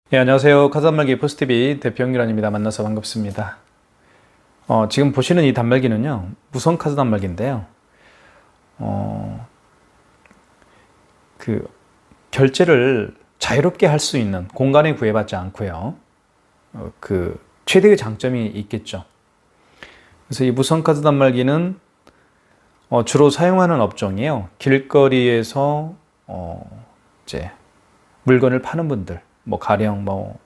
네, 안녕하세요. 카드 단말기 포스TV 대표 영기란입니다. 만나서 반갑습니다. 지금 보시는 이 단말기는요, 무선 카드 단말기인데요. 그 결제를 자유롭게 할 수 있는 공간에 구애받지 않고요. 그 최대의 장점이 있겠죠. 그래서 이 무선 카드 단말기는 주로 사용하는 업종이에요. 길거리에서 이제 물건을 파는 분들, 뭐 가령 뭐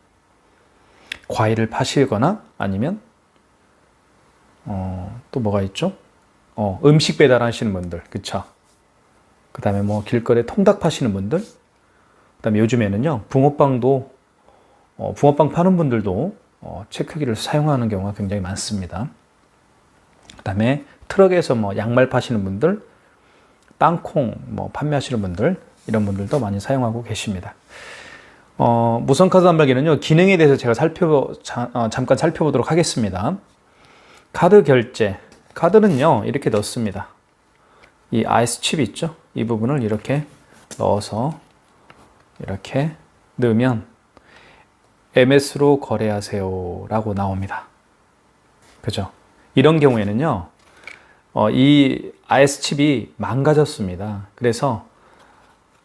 과일을 파시거나 아니면 또 뭐가 있죠? 음식 배달하시는 분들, 그쵸? 그 다음에 뭐 길거리에 통닭 파시는 분들, 그 다음에 요즘에는요 붕어빵도 붕어빵 파는 분들도 체크기를 사용하는 경우가 굉장히 많습니다. 그 다음에 트럭에서 뭐 양말 파시는 분들, 땅콩 뭐 판매하시는 분들, 이런 분들도 많이 사용하고 계십니다. 무선 카드 단말기는요, 기능에 대해서 제가 잠깐 살펴보도록 하겠습니다. 카드 결제. 카드는요, 이렇게 넣습니다. 이 IC 칩 있죠? 이 부분을 이렇게 넣어서 이렇게 넣으면 MS로 거래하세요 라고 나옵니다. 그죠? 이런 경우에는요, 이 IC 칩이 망가졌습니다. 그래서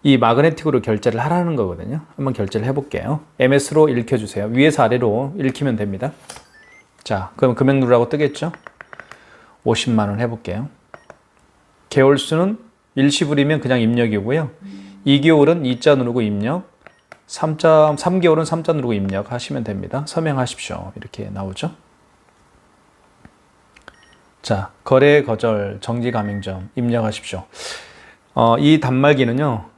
이 마그네틱으로 결제를 하라는 거거든요. 한번 결제를 해볼게요. MS로 읽혀주세요. 위에서 아래로 읽히면 됩니다. 자, 그럼 금액 누르라고 뜨겠죠? 50만 원 해볼게요. 개월수는 일시불이면 그냥 입력이고요. 2개월은 2자 누르고 입력, 3개월은 3자 누르고 입력하시면 됩니다. 서명하십시오. 이렇게 나오죠. 자, 거래 거절, 정지 가맹점 입력하십시오. 이 단말기는요,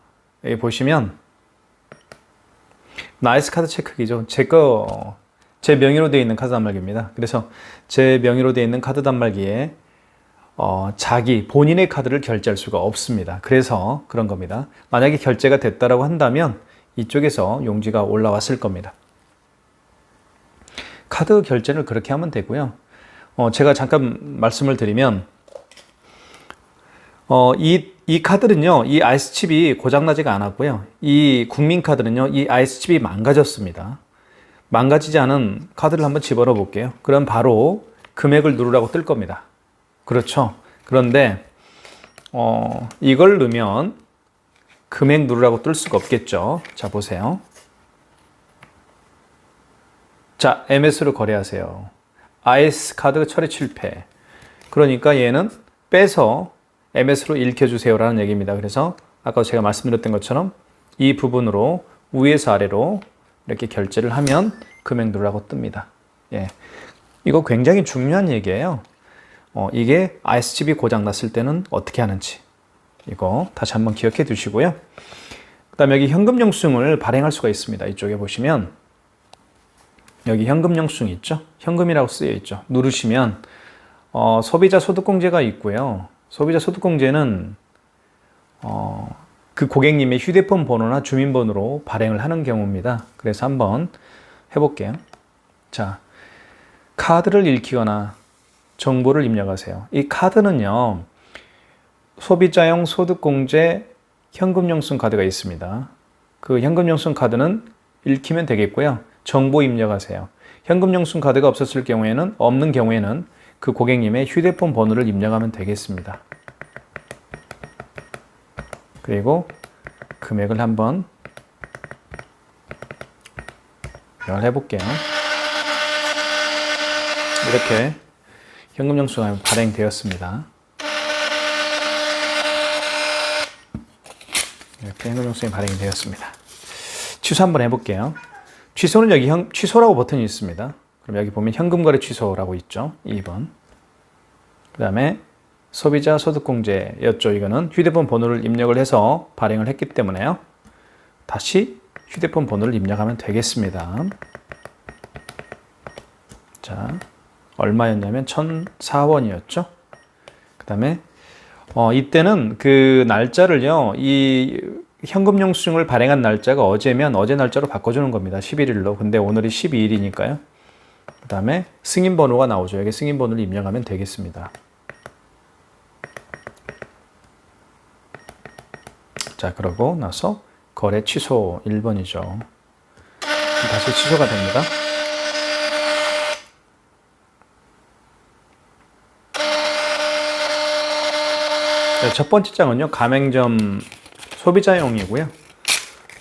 여기 보시면 나이스 카드 체크기죠. 제 명의로 되어 있는 카드 단말기입니다. 그래서 제 명의로 되어 있는 카드 단말기에 본인의 카드를 결제할 수가 없습니다. 그래서 그런 겁니다. 만약에 결제가 됐다라고 한다면 이쪽에서 용지가 올라왔을 겁니다. 카드 결제를 그렇게 하면 되고요. 제가 잠깐 말씀을 드리면 이 카드는요, 이 IC 칩이 고장나지가 않았고요. 이 국민카드는요, 이 IC 칩이 망가졌습니다. 망가지지 않은 카드를 한번 집어넣어 볼게요. 그럼 바로 금액을 누르라고 뜰 겁니다. 그렇죠. 그런데, 이걸 넣으면 금액 누르라고 뜰 수가 없겠죠. 자, 보세요. 자, MS로 거래하세요. IS 카드 처리 실패. 그러니까 얘는 빼서 MS로 읽혀주세요라는 얘기입니다. 그래서 아까 제가 말씀드렸던 것처럼 이 부분으로 위에서 아래로 이렇게 결제를 하면 금액 누르라고 뜹니다. 예. 이거 굉장히 중요한 얘기예요. 이게 IS칩이 고장 났을 때는 어떻게 하는지 이거 다시 한번 기억해 두시고요. 그 다음에 여기 현금 영수증을 발행할 수가 있습니다. 이쪽에 보시면 여기 현금 영수증 있죠? 현금이라고 쓰여 있죠. 누르시면 소비자 소득공제가 있고요. 소비자 소득공제는 그 고객님의 휴대폰 번호나 주민번호로 발행을 하는 경우입니다. 그래서 한번 해볼게요. 자, 카드를 읽히거나 정보를 입력하세요. 이 카드는요, 소비자용 소득공제 현금영수증 카드가 있습니다. 그 현금영수증 카드는 읽히면 되겠고요. 정보 입력하세요. 현금영수증 카드가 없는 경우에는 그 고객님의 휴대폰 번호를 입력하면 되겠습니다. 그리고 금액을 한번 입력을 해볼게요. 이렇게 현금영수증이 발행되었습니다. 이렇게 현금영수증이 발행이 되었습니다. 취소 한번 해볼게요. 취소는 여기 취소라고 버튼이 있습니다. 그럼 여기 보면 현금거래 취소라고 있죠. 2번. 그 다음에 소비자 소득공제였죠. 이거는 휴대폰 번호를 입력을 해서 발행을 했기 때문에요. 다시 휴대폰 번호를 입력하면 되겠습니다. 자, 얼마였냐면 1,004원이었죠. 그 다음에 이때는 그 날짜를요, 이 현금 영수증을 발행한 날짜가 어제면 어제 날짜로 바꿔주는 겁니다. 11일로. 근데 오늘이 12일이니까요. 그 다음에 승인 번호가 나오죠. 여기 승인 번호를 입력하면 되겠습니다. 자, 그러고 나서 거래 취소 1번이죠. 다시 취소가 됩니다. 네, 첫 번째 장은요, 가맹점 소비자용이고요.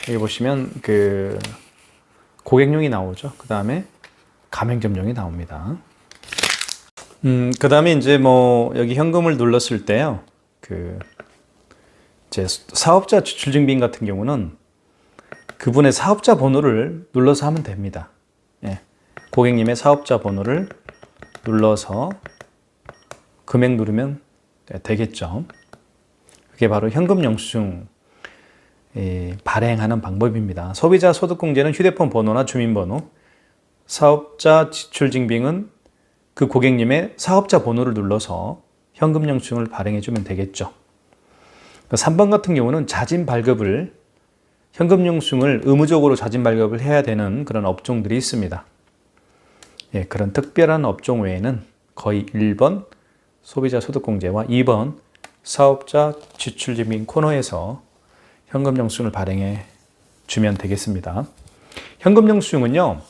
여기 보시면 그 고객용이 나오죠. 그 다음에 가맹점용이 나옵니다. 그 다음에 이제 뭐 여기 현금을 눌렀을 때요, 그 이제 사업자 지출증빙 같은 경우는 그분의 사업자 번호를 눌러서 하면 됩니다. 예. 고객님의 사업자 번호를 눌러서 금액 누르면 되겠죠. 그게 바로 현금 영수증 발행하는 방법입니다. 소비자 소득공제는 휴대폰 번호나 주민번호, 사업자 지출증빙은 그 고객님의 사업자 번호를 눌러서 현금 영수증을 발행해 주면 되겠죠. 3번 같은 경우는 자진 발급을, 현금 영수증을 의무적으로 자진 발급을 해야 되는 그런 업종들이 있습니다. 예, 그런 특별한 업종 외에는 거의 1번 소비자 소득공제와 2번 사업자 지출증빙 코너에서 현금 영수증을 발행해 주면 되겠습니다. 현금 영수증은요,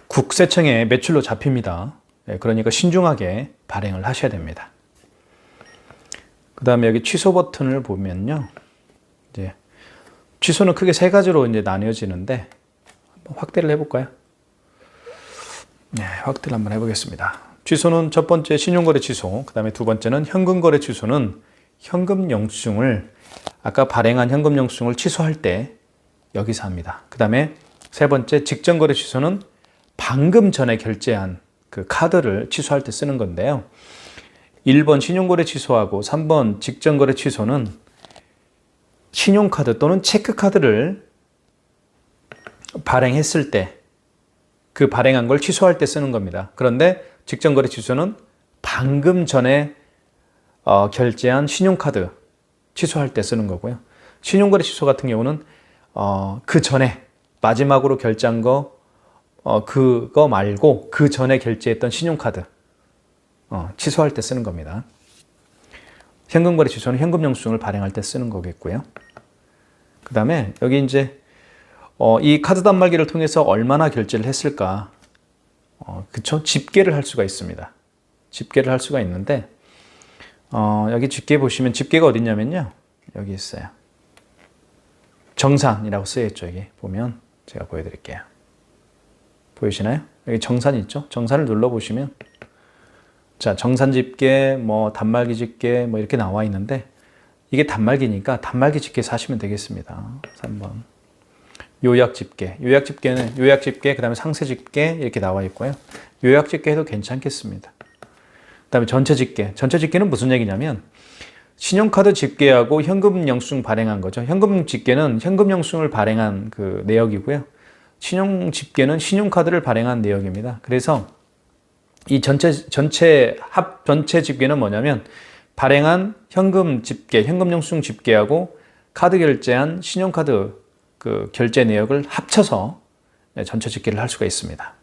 국세청에 매출로 잡힙니다. 그러니까 신중하게 발행을 하셔야 됩니다. 그 다음에 여기 취소 버튼을 보면요, 이제 취소는 크게 세 가지로 이제 나뉘어지는데 한번 확대를 해볼까요? 네, 확대를 한번 해보겠습니다. 취소는 첫 번째 신용거래 취소, 그 다음에 두 번째는 현금거래 취소는 현금 영수증을, 아까 발행한 현금 영수증을 취소할 때 여기서 합니다. 그 다음에 세 번째 직전거래 취소는 방금 전에 결제한 그 카드를 취소할 때 쓰는 건데요. 1번 신용거래 취소하고 3번 직전거래 취소는 신용카드 또는 체크카드를 발행했을 때 그 발행한 걸 취소할 때 쓰는 겁니다. 그런데 직전거래 취소는 방금 전에 결제한 신용카드 취소할 때 쓰는 거고요. 신용거래 취소 같은 경우는 그 전에 마지막으로 결제한 거 그거 말고 그 전에 결제했던 신용카드 취소할 때 쓰는 겁니다. 현금거래 취소는 현금 영수증을 발행할 때 쓰는 거겠고요. 그 다음에 여기 이제 이 카드 단말기를 통해서 얼마나 결제를 했을까, 그쵸? 집계를 할 수가 있습니다. 집계를 할 수가 있는데 여기 집계 보시면 집계가 어디 있냐면요, 여기 있어요. 정산이라고 쓰여있죠. 여기 보면 제가 보여드릴게요. 보이시나요? 여기 정산 있죠? 정산을 눌러보시면 자, 정산 집계, 뭐 단말기 집계 뭐 이렇게 나와 있는데 이게 단말기니까 단말기 집계에서 하시면 되겠습니다. 3번 요약 집계, 요약 집계는 요약 집계, 그 다음에 상세 집계 이렇게 나와 있고요. 요약 집계 해도 괜찮겠습니다. 그 다음에 전체 집계, 전체 집계는 무슨 얘기냐면 신용카드 집계하고 현금 영수증 발행한 거죠. 현금 집계는 현금 영수증을 발행한 그 내역이고요. 신용 집계는 신용카드를 발행한 내역입니다. 그래서 이 전체 집계는 뭐냐면 발행한 현금 집계, 현금 영수증 집계하고 카드 결제한 신용카드 그 결제 내역을 합쳐서 전체 집계를 할 수가 있습니다.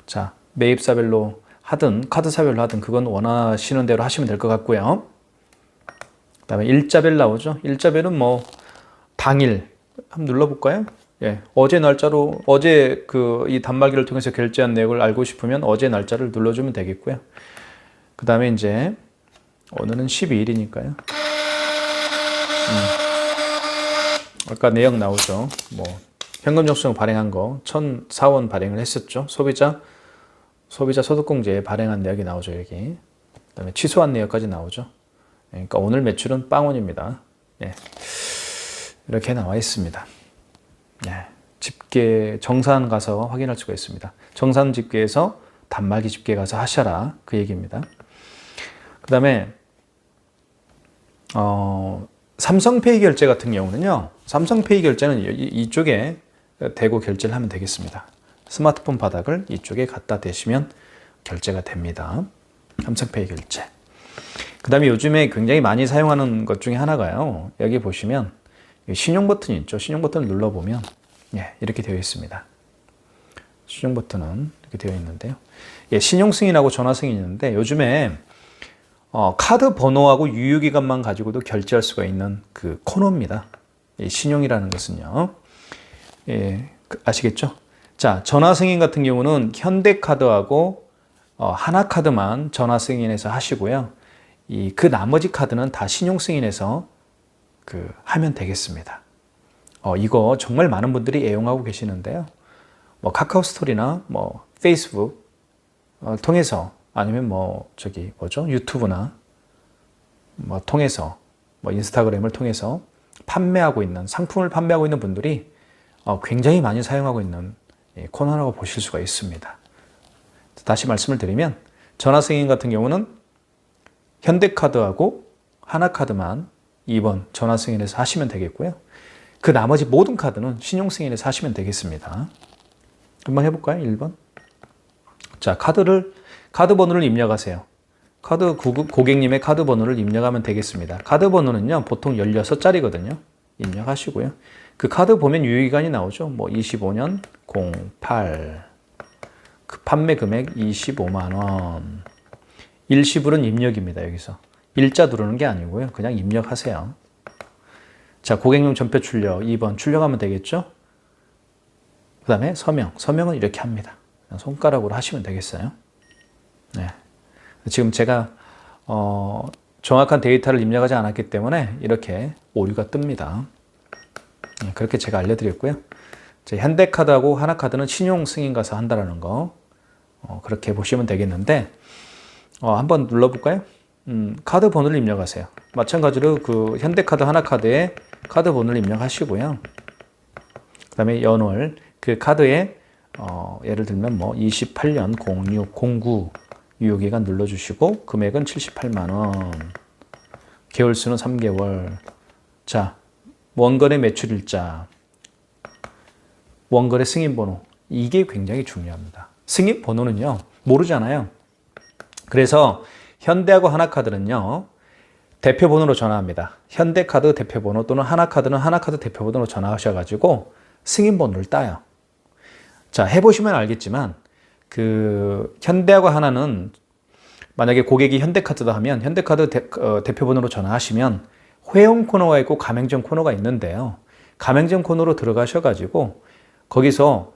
자, 매입사별로 하든 카드사별로 하든 그건 원하시는 대로 하시면 될 것 같고요. 그 다음에 일자별 나오죠. 일자별은 뭐 당일 한번 눌러볼까요? 예, 어제 날짜로 어제 그 이 단말기를 통해서 결제한 내역을 알고 싶으면 어제 날짜를 눌러주면 되겠고요. 그 다음에 이제 오늘은 12일이니까요. 아까 내역 나오죠. 뭐 현금 영수증 발행한 거 1,004원 발행을 했었죠. 소비자 소득공제에 발행한 내역이 나오죠. 여기. 그다음에 취소한 내역까지 나오죠. 그러니까 오늘 매출은 빵원입니다. 예. 이렇게 나와 있습니다. 예. 집계 정산 가서 확인할 수가 있습니다. 정산 집계에서 단말기 집계 가서 하셔라 그 얘기입니다. 그다음에 삼성페이 결제 같은 경우는요. 삼성페이 결제는 이쪽에 대고 결제를 하면 되겠습니다. 스마트폰 바닥을 이쪽에 갖다 대시면 결제가 됩니다. 삼성페이 결제. 그 다음에 요즘에 굉장히 많이 사용하는 것 중에 하나가요. 여기 보시면 신용 버튼이 있죠. 신용 버튼을 눌러보면 예, 이렇게 되어 있습니다. 신용 버튼은 이렇게 되어 있는데요. 예, 신용 승인하고 전화 승인이 있는데 요즘에 카드 번호하고 유효기간만 가지고도 결제할 수가 있는 그 코너입니다. 이 신용이라는 것은요. 예, 아시겠죠? 자, 전화 승인 같은 경우는 현대카드하고 하나카드만 전화 승인해서 하시고요. 그 나머지 카드는 다 신용 승인해서 하면 되겠습니다. 이거 정말 많은 분들이 애용하고 계시는데요. 뭐 카카오 스토리나 뭐 페이스북 통해서 아니면 유튜브나 뭐 통해서 뭐 인스타그램을 통해서 판매하고 있는 상품을 판매하고 있는 분들이 굉장히 많이 사용하고 있는 코너라고 보실 수가 있습니다. 다시 말씀을 드리면 전화 승인 같은 경우는 현대카드하고 하나카드만 2번 전화 승인해서 하시면 되겠고요. 그 나머지 모든 카드는 신용 승인해서 하시면 되겠습니다. 한번 해볼까요? 1번. 자, 카드 번호를 입력하세요. 고객님의 카드 번호를 입력하면 되겠습니다. 카드 번호는요, 보통 16자리거든요. 입력하시고요. 그 카드 보면 유효기간이 나오죠. 뭐 25년 08. 그 판매 금액 25만원. 일시불은 입력입니다. 여기서. 일자 누르는 게 아니고요. 그냥 입력하세요. 자, 고객용 전표 출력 2번 출력하면 되겠죠? 그 다음에 서명은 이렇게 합니다. 그냥 손가락으로 하시면 되겠어요. 네. 지금 제가 정확한 데이터를 입력하지 않았기 때문에 이렇게 오류가 뜹니다. 네, 그렇게 제가 알려드렸고요. 현대카드하고 하나카드는 신용 승인 가서 한다는 거 그렇게 보시면 되겠는데 한번 눌러볼까요? 카드 번호를 입력하세요. 마찬가지로 그 현대카드 하나카드에 카드 번호를 입력하시고요. 그 다음에 연월 그 카드에 예를 들면 뭐 28년 06 09 유효기간 눌러주시고 금액은 78만원, 개월수는 3개월. 자, 원거래 매출일자, 원거래 승인번호, 이게 굉장히 중요합니다. 승인번호는요 모르잖아요. 그래서 현대하고 하나카드는요 대표번호로 전화합니다. 현대카드 대표번호 또는 하나카드는 하나카드 대표번호로 전화하셔가지고 승인번호를 따요. 자, 해보시면 알겠지만 현대하고 하나는 만약에 고객이 현대카드다 하면 현대카드 대표번호로 전화하시면 회원 코너가 있고 가맹점 코너가 있는데요. 가맹점 코너로 들어가셔가지고 거기서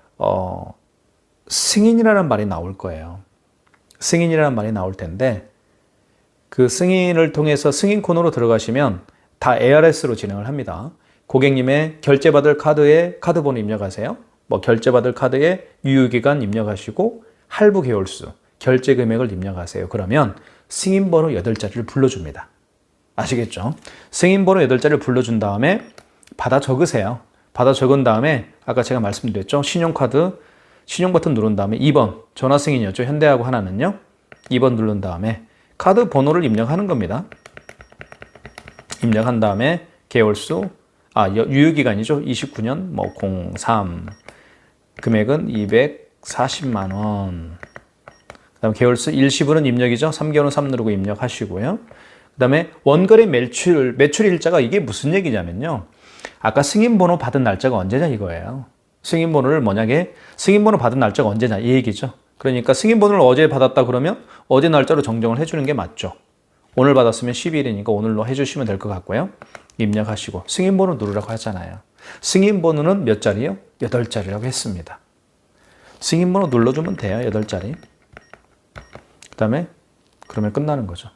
승인이라는 말이 나올 거예요. 승인이라는 말이 나올 텐데 그 승인을 통해서 승인 코너로 들어가시면 다 ARS로 진행을 합니다. 고객님의 결제받을 카드에 카드 번호 입력하세요. 뭐 결제받을 카드에 유효기간 입력하시고 할부 개월수, 결제 금액을 입력하세요. 그러면 승인번호 8자리를 불러줍니다. 아시겠죠? 승인번호 8자리를 불러준 다음에 받아 적으세요. 받아 적은 다음에 아까 제가 말씀드렸죠? 신용카드, 신용 버튼 누른 다음에 2번 전화 승인이었죠? 현대하고 하나는요. 2번 누른 다음에 카드 번호를 입력하는 겁니다. 입력한 다음에 개월수, 유효기간이죠. 29년 뭐 03. 금액은 240만 원. 그다음 개월수 일시불은 입력이죠. 3개월은 3 누르고 입력하시고요. 그다음에 원거래 매출 일자가 이게 무슨 얘기냐면요. 아까 승인번호 받은 날짜가 언제냐 이거예요. 승인번호를 승인번호 받은 날짜가 언제냐 이 얘기죠. 그러니까 승인번호를 어제 받았다 그러면 어제 날짜로 정정을 해주는 게 맞죠. 오늘 받았으면 12일이니까 오늘로 해주시면 될 것 같고요. 입력하시고 승인번호 누르라고 하잖아요. 승인번호는 몇 자리요? 8자리라고 했습니다. 승인번호 눌러주면 돼요. 8자리. 그 다음에 그러면 끝나는 거죠.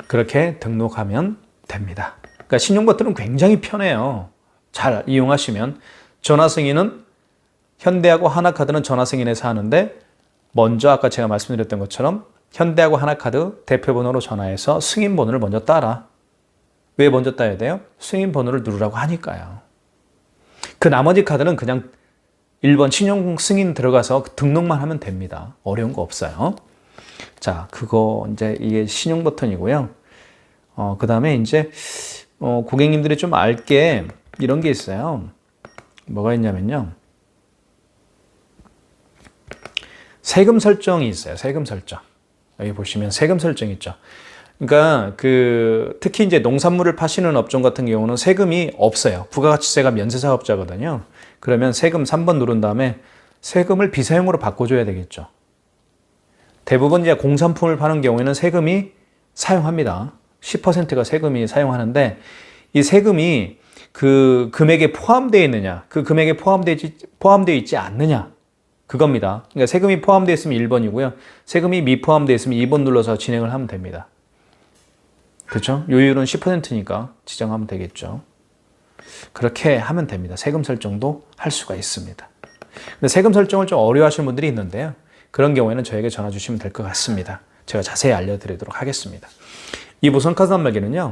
그렇게 등록하면 됩니다. 그러니까 신용버튼은 굉장히 편해요. 잘 이용하시면. 전화 승인은 현대하고 하나카드는 전화 승인해서 하는데 먼저 아까 제가 말씀드렸던 것처럼 현대하고 하나카드 대표번호로 전화해서 승인번호를 먼저 따라. 왜 먼저 따야 돼요? 승인번호를 누르라고 하니까요. 그 나머지 카드는 그냥 1번 신용 승인 들어가서 등록만 하면 됩니다. 어려운 거 없어요. 자, 이게 신용 버튼이고요. 그 다음에 이제, 고객님들이 좀 알게 이런 게 있어요. 뭐가 있냐면요. 세금 설정이 있어요. 세금 설정. 여기 보시면 세금 설정 있죠. 그러니까 특히 이제 농산물을 파시는 업종 같은 경우는 세금이 없어요. 부가가치세가 면세사업자거든요. 그러면 세금 3번 누른 다음에 세금을 비사용으로 바꿔줘야 되겠죠. 대부분 이제 공산품을 파는 경우에는 세금이 사용합니다. 10%가 세금이 사용하는데 이 세금이 그 금액에 포함되어 있느냐, 그 금액에 포함되어 있지 않느냐, 그겁니다. 그러니까 세금이 포함되어 있으면 1번이고요. 세금이 미포함되어 있으면 2번 눌러서 진행을 하면 됩니다. 그렇죠? 요율은 10%니까 지정하면 되겠죠. 그렇게 하면 됩니다. 세금 설정도 할 수가 있습니다. 근데 세금 설정을 좀 어려워하시는 분들이 있는데요. 그런 경우에는 저에게 전화 주시면 될 것 같습니다. 제가 자세히 알려드리도록 하겠습니다. 이 무선카드 단말기는요,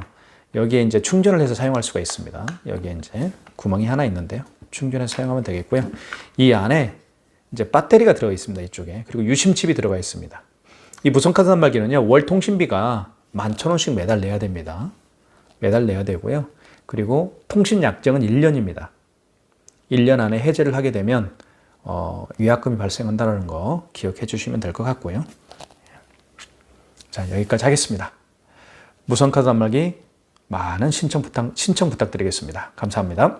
여기에 이제 충전을 해서 사용할 수가 있습니다. 여기에 이제 구멍이 하나 있는데요. 충전해서 사용하면 되겠고요. 이 안에 이제 배터리가 들어가 있습니다. 이쪽에. 그리고 유심칩이 들어가 있습니다. 이 무선카드 단말기는요, 월 통신비가 11,000원씩 매달 내야 됩니다. 매달 내야 되고요. 그리고 통신 약정은 1년입니다. 1년 안에 해제를 하게 되면 위약금이 발생한다는 거 기억해 주시면 될 것 같고요. 자, 여기까지 하겠습니다. 무선카드 단말기 많은 신청 부탁드리겠습니다. 감사합니다.